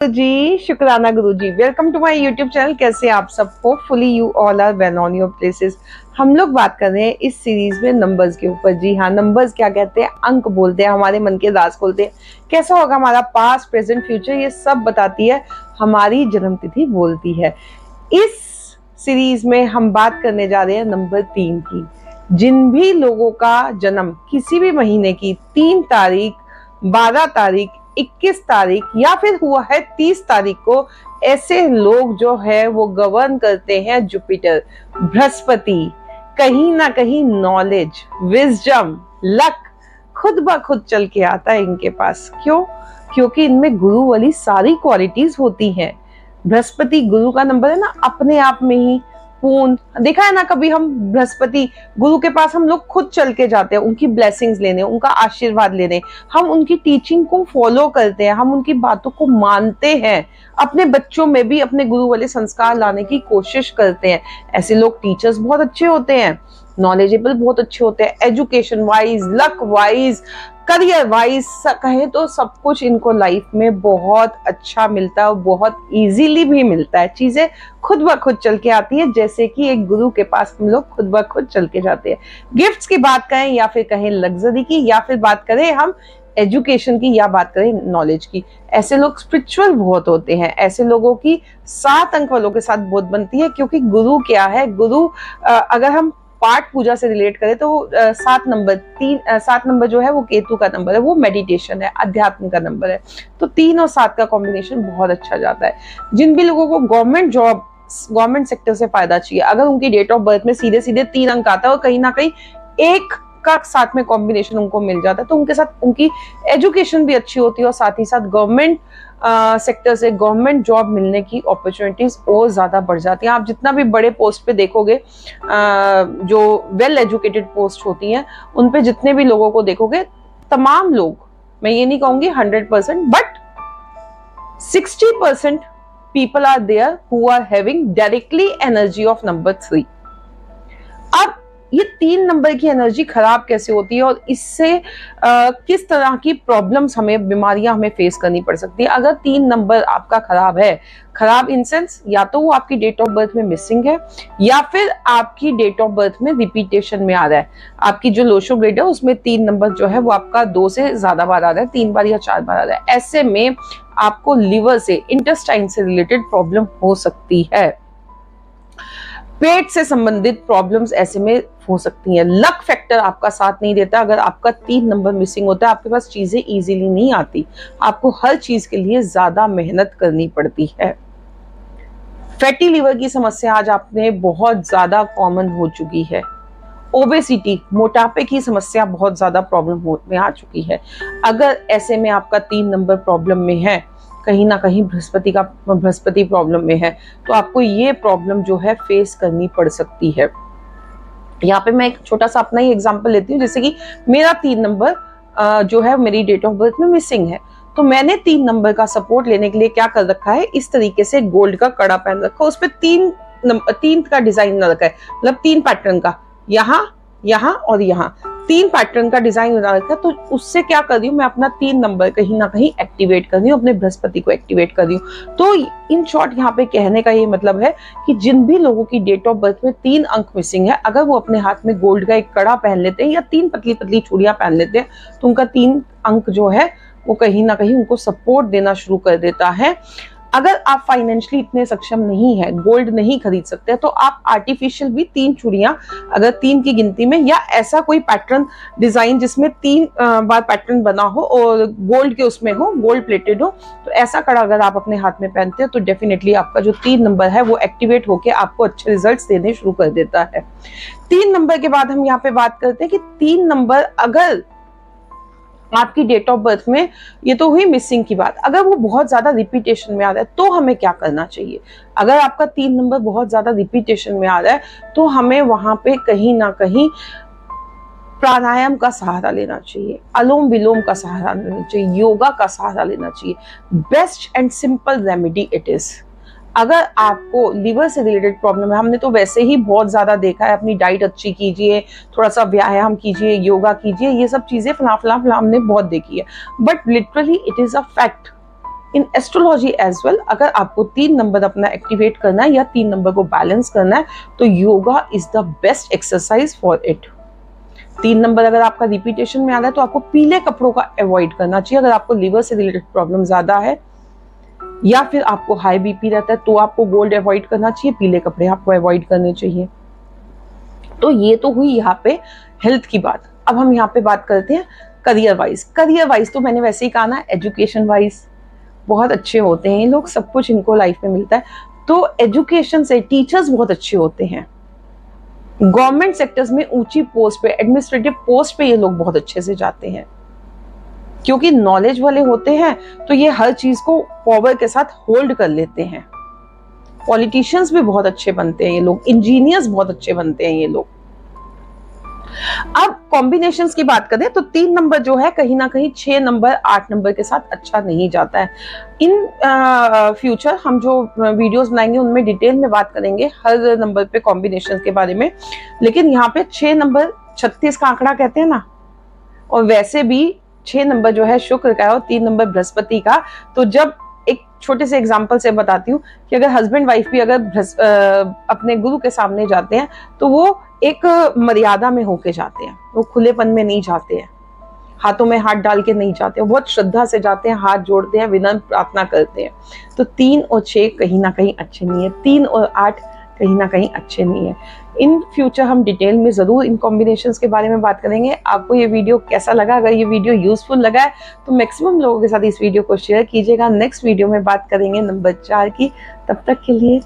जी शुक्राना गुरु ji. Welcome to my YouTube channel. कैसे आप सब? Hopefully you all are well on your places. हम लोग बात कर रहे हैं इस सीरीज में नंबर्स के ऊपर। जी हाँ, नंबर्स क्या कहते हैं? अंक बोलते हैं, हमारे मन के राज खोलते हैं। कैसा होगा हमारा पास्ट, प्रेजेंट, फ्यूचर, ये सब बताती है। हमारी जन्म तिथि बोलती है। इस सीरीज में हम बात करने जा रहे हैं नंबर 3 की। जिन भी लोगों का जन्म किसी भी महीने की 3 तारीख, 12 तारीख, 21 तारीख या फिर हुआ है 30 तारीख को, ऐसे लोग जो है वो गवर्न करते हैं जुपिटर, बृहस्पति। कहीं ना कहीं नॉलेज, विजडम, लक खुद ब खुद चल के आता है इनके पास। क्यों? क्योंकि इनमें गुरु वाली सारी क्वालिटीज होती हैं। बृहस्पति गुरु का नंबर है ना, अपने आप में ही पूर्ण। देखा है ना कभी हम बृहस्पति गुरु के पास हम लोग खुद चल के जाते हैं, उनकी ब्लेसिंग्स लेने, उनका आशीर्वाद लेने। हम उनकी टीचिंग को फॉलो करते हैं, हम उनकी बातों को मानते हैं। अपने बच्चों में भी अपने गुरु वाले संस्कार लाने की कोशिश करते हैं। ऐसे लोग टीचर्स बहुत अच्छे होते हैं, नॉलेजेबल बहुत अच्छे होते हैं, education wise, luck wise, career wise कहे तो सब कुछ इनको लाइफ में बहुत अच्छा मिलता है और बहुत इजीली भी मिलता है। चीजें खुद ब खुद चल के आती है, जैसे कि एक गुरु के पास हम लोग खुद ब खुद चल के जाते हैं। गिफ्ट्स की बात करें या फिर कहें लग्जरी की, या फिर बात करें हम एजुकेशन की, या बात करें नॉलेज की, ऐसे लोग स्पिरिचुअल बहुत होते हैं। ऐसे लोगों की 7 अंक वालों के साथ बहुत बनती है। क्योंकि गुरु क्या है? गुरु अगर हम पाठ पूजा से रिलेट करें तो 7 नंबर जो है वो केतु का नंबर है, वो मेडिटेशन है, अध्यात्म का नंबर है। तो 3 और 7 का कॉम्बिनेशन बहुत अच्छा जाता है। जिन भी लोगों को गवर्नमेंट जॉब, गवर्नमेंट सेक्टर से फायदा चाहिए, अगर उनकी डेट ऑफ बर्थ में सीधे सीधे 3 अंक आता है और कहीं ना कहीं एक का साथ में कॉम्बिनेशन उनको मिल जाता है, तो उनके साथ उनकी एजुकेशन भी अच्छी होती है और साथ ही साथ गवर्नमेंट सेक्टर से गवर्नमेंट जॉब मिलने की अपॉर्चुनिटीज और ज्यादा बढ़ जाती हैं। आप जितना भी बड़े पोस्ट पे देखोगे, जो वेल एजुकेटेड पोस्ट होती हैं, उन पे जितने भी लोगों को देखोगे, तमाम लोग, मैं ये नहीं कहूंगी 100%, but 60% people are there who are having directly energy of number 3। अब ये 3 नंबर की एनर्जी खराब कैसे होती है और इससे किस तरह की प्रॉब्लम्स हमें, बीमारियां हमें फेस करनी पड़ सकती है अगर 3 नंबर आपका खराब है। खराब इन सेंस, या तो वो आपकी डेट ऑफ बर्थ में मिसिंग है, या फिर आपकी डेट ऑफ बर्थ में रिपीटेशन में आ रहा है। आपकी जो लोशो ग्रेड है उसमें 3 नंबर जो है वो आपका 2 से ज्यादा बार आ रहा है, 3 बार या 4 बार आ रहा है। ऐसे में आपको लिवर से, इंटेस्टाइन से रिलेटेड प्रॉब्लम हो सकती है। पेट से संबंधित प्रॉब्लम्स ऐसे में हो सकती हैं। लक फैक्टर आपका साथ नहीं देता। अगर आपका 3 नंबर मिसिंग होता है, आपके पास चीजें इजीली नहीं आती, आपको हर चीज के लिए ज्यादा मेहनत करनी पड़ती है। फैटी लिवर की समस्या आज आपने बहुत ज्यादा कॉमन हो चुकी है। ओबेसिटी, मोटापे की समस्या बहुत ज्यादा प्रॉब्लम में आ चुकी है। अगर ऐसे में आपका 3 नंबर प्रॉब्लम में है, कहीं ना कहीं बृहस्पति प्रॉब्लम में है, तो आपको ये प्रॉब्लम जो है फेस करनी पड़ सकती है। यहाँ पे मैं एक छोटा सा अपना ही एग्जांपल लेती हूँ। जैसे कि मेरा 3 नंबर जो है मेरी डेट ऑफ बर्थ में मिसिंग है, तो मैंने 3 नंबर का सपोर्ट लेने के लिए क्या कर रखा है, इस तरीके से गोल्ड का कड़ा पहन रखा है। उस पर 3 का डिजाइन बना रखा है, मतलब 3 पैटर्न का, यहाँ, यहाँ और यहाँ 3 पैटर्न का डिजाइन बना रखा है। तो उससे क्या कर रही हूँ मैं, अपना 3 नंबर कहीं ना कहीं एक्टिवेट कर रही हूँ, अपने बृहस्पति को एक्टिवेट कर रही हूँ। तो इन शॉर्ट यहाँ पे कहने का ये मतलब है कि जिन भी लोगों की डेट ऑफ बर्थ में 3 अंक मिसिंग है, अगर वो अपने हाथ में गोल्ड का एक कड़ा पहन लेते हैं या 3 पतली पतली चूड़ियां पहन लेते हैं, तो उनका 3 अंक जो है वो कहीं ना कहीं उनको सपोर्ट देना शुरू कर देता है। अगर आप फाइनेंशियली इतने सक्षम नहीं है, गोल्ड नहीं खरीद सकते, तो आप आर्टिफिशियल भी 3 चूड़ियां, अगर 3 की गिनती में, या ऐसा कोई पैटर्न डिजाइन जिसमें 3 बार पैटर्न बना हो और गोल्ड के उसमें हो, गोल्ड प्लेटेड हो, तो ऐसा कड़ा अगर आप अपने हाथ में पहनते हो तो डेफिनेटली आपका जो 3 नंबर है वो एक्टिवेट होकर आपको अच्छे रिजल्ट्स देने शुरू कर देता है। 3 नंबर के बाद हम यहाँ पे बात करते हैं कि 3 नंबर अगर आपकी डेट ऑफ बर्थ में, ये तो हुई मिसिंग की बात, अगर वो बहुत ज्यादा रिपीटेशन में आ रहा है तो हमें क्या करना चाहिए। अगर आपका 3 नंबर बहुत ज्यादा रिपीटेशन में आ रहा है तो हमें वहां पे कहीं ना कहीं प्राणायाम का सहारा लेना चाहिए, अनुलोम विलोम का सहारा लेना चाहिए, योगा का सहारा लेना चाहिए। Best and simple remedy it is. अगर आपको लिवर से रिलेटेड प्रॉब्लम है, हमने तो वैसे ही बहुत ज्यादा देखा है, अपनी डाइट अच्छी कीजिए, थोड़ा सा व्यायाम कीजिए, योगा कीजिए, ये सब चीजें फला हमने बहुत देखी है, but literally it is a fact in astrology as well, अगर आपको 3 नंबर अपना एक्टिवेट करना है या 3 नंबर को बैलेंस करना है तो yoga is the best exercise for it. 3 number अगर आपका रिपीटेशन में आ रहा है तो आपको पीले कपड़ों का अवॉइड करना चाहिए। अगर आपको लिवर से रिलेटेड प्रॉब्लम ज्यादा है या फिर आपको हाई बीपी रहता है तो आपको गोल्ड अवॉइड करना चाहिए, पीले कपड़े आपको अवॉइड करने चाहिए। तो ये तो हुई यहाँ पे हेल्थ की बात। अब हम यहाँ पे बात करते हैं करियर वाइज। करियर वाइज तो मैंने वैसे ही कहा ना, एजुकेशन वाइज बहुत अच्छे होते हैं ये लोग, सब कुछ इनको लाइफ में मिलता है। तो एजुकेशन से टीचर्स बहुत अच्छे होते हैं। गवर्नमेंट सेक्टर्स में ऊंची पोस्ट पे, एडमिनिस्ट्रेटिव पोस्ट पे ये लोग बहुत अच्छे से जाते हैं क्योंकि नॉलेज वाले होते हैं। तो ये हर चीज को पावर के साथ होल्ड कर लेते हैं। पॉलिटिशियंस भी बहुत अच्छे बनते हैं ये लोग, इंजीनियर्स बहुत अच्छे बनते हैं ये लोग। अब कॉम्बिनेशंस की बात करें तो 3 नंबर जो है कहीं ना कहीं 6 नंबर 8 नंबर के साथ अच्छा नहीं जाता है। इन फ्यूचर हम जो वीडियोस बनाएंगे उनमें डिटेल में बात करेंगे हर नंबर पे कॉम्बिनेशन के बारे में। लेकिन यहाँ पे 6 नंबर 36 का आंकड़ा कहते हैं ना, और वैसे भी 6 नंबर जो है शुक्र का है और 3 नंबर बृहस्पति का। तो जब एक छोटे से एग्जांपल से बताती हूँ कि अगर हस्बैंड वाइफ भी अगर अपने गुरु के सामने जाते हैं तो वो एक मर्यादा में होके जाते हैं, वो खुलेपन में नहीं जाते हैं, हाथों में हाथ डाल के नहीं जाते हैं, बहुत श्रद्धा से जाते हैं, हाथ जोड़ते हैं, विनम्र प्रार्थना करते हैं। तो 3 और 6 कहीं ना कहीं अच्छे नहीं है, 3 और 8 कहीं ना कहीं अच्छे नहीं है। इन फ्यूचर हम डिटेल में जरूर इन कॉम्बिनेशंस के बारे में बात करेंगे। आपको ये वीडियो कैसा लगा? अगर ये वीडियो यूजफुल लगा है तो मैक्सिमम लोगों के साथ इस वीडियो को शेयर कीजिएगा। नेक्स्ट वीडियो में बात करेंगे नंबर 4 की। तब तक के लिए